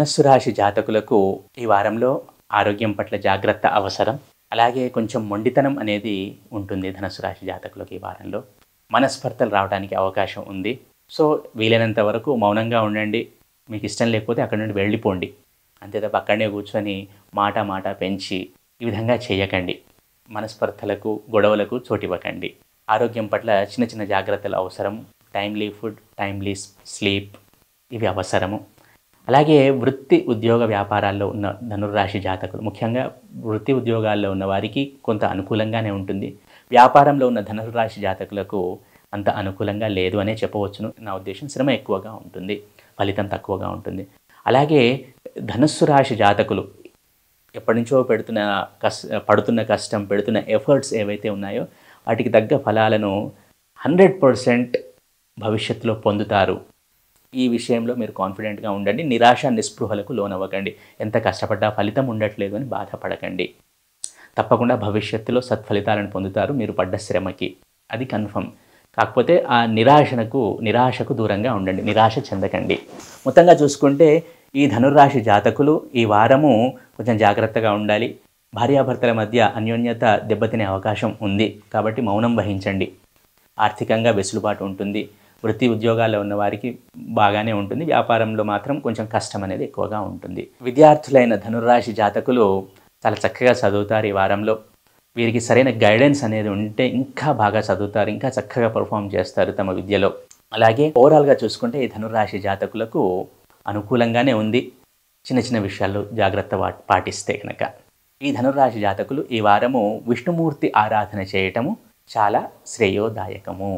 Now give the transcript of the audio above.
ధనస్సు రాశి జాతకులకు ఈ వారంలో ఆరోగ్యం పట్ల జాగ్రత్త అవసరం. అలాగే కొంచెం మొండితనం అనేది ఉంటుంది ధనస్సు రాశి జాతకులకు ఈ వారంలో. మనస్పర్ధలు రావడానికి అవకాశం ఉంది. సో వీలైనంత వరకు మౌనంగా ఉండండి. మీకు ఇష్టం లేకపోతే అక్కడి నుండి వెళ్ళిపోండి. అంతే తప్ప అక్కడనే కూర్చొని మాట పెంచి ఈ విధంగా చేయకండి. మనస్పర్ధలకు, గొడవలకు చోటివ్వకండి. ఆరోగ్యం పట్ల చిన్న చిన్న జాగ్రత్తలు అవసరం. టైమ్లీ ఫుడ్, టైమ్లీ స్లీప్ ఇవి అవసరము. అలాగే వృత్తి, ఉద్యోగ, వ్యాపారాల్లో ఉన్న ధనుర్రాశి జాతకులు, ముఖ్యంగా వృత్తి ఉద్యోగాల్లో ఉన్న వారికి కొంత అనుకూలంగానే ఉంటుంది. వ్యాపారంలో ఉన్న ధనుర్రాశి జాతకులకు అంత అనుకూలంగా లేదు అనే చెప్పవచ్చును. నా ఉద్దేశం శ్రమ ఎక్కువగా ఉంటుంది, ఫలితం తక్కువగా ఉంటుంది. అలాగే ధనుస్సు రాశి జాతకులు ఎప్పటి నుంచో పడుతున్న కష్టం, పెడుతున్న ఎఫర్ట్స్ ఏవైతే ఉన్నాయో వాటికి తగ్గ ఫలాలను 100% భవిష్యత్తులో పొందుతారు. ఈ విషయంలో మీరు కాన్ఫిడెంట్గా ఉండండి. నిరాశ, నిస్పృహలకు లోనవ్వకండి. ఎంత కష్టపడ్డా ఫలితం ఉండట్లేదు అని బాధపడకండి. తప్పకుండా భవిష్యత్తులో సత్ఫలితాలను పొందుతారు మీరు పడ్డ శ్రమకి, అది కన్ఫర్మ్. కాకపోతే ఆ నిరాశకు దూరంగా ఉండండి, నిరాశ చెందకండి. మొత్తంగా చూసుకుంటే ఈ ధనుర్రాశి జాతకులు ఈ వారము కొంచెం జాగ్రత్తగా ఉండాలి. భార్యాభర్తల మధ్య అన్యోన్యత దెబ్బతినే అవకాశం ఉంది కాబట్టి మౌనం వహించండి. ఆర్థికంగా వెసులుబాటు ఉంటుంది. వృత్తి ఉద్యోగాల్లో ఉన్న వారికి బాగానే ఉంటుంది. వ్యాపారంలో మాత్రం కొంచెం కష్టం అనేది ఎక్కువగా ఉంటుంది. విద్యార్థులైన ధనుర్రాశి జాతకులు చాలా చక్కగా చదువుతారు ఈ వారంలో. వీరికి సరైన గైడెన్స్ అనేది ఉంటే ఇంకా బాగా చదువుతారు, ఇంకా చక్కగా పర్ఫామ్ చేస్తారు తమ విద్యలో. అలాగే ఓవరాల్గా చూసుకుంటే ఈ ధనుర్రాశి జాతకులకు అనుకూలంగానే ఉంది, చిన్న చిన్న విషయాల్లో జాగ్రత్త పాటిస్తే కనుక. ఈ ధనుర్రాశి జాతకులు ఈ వారము విష్ణుమూర్తి ఆరాధన చేయటము చాలా శ్రేయోదాయకము.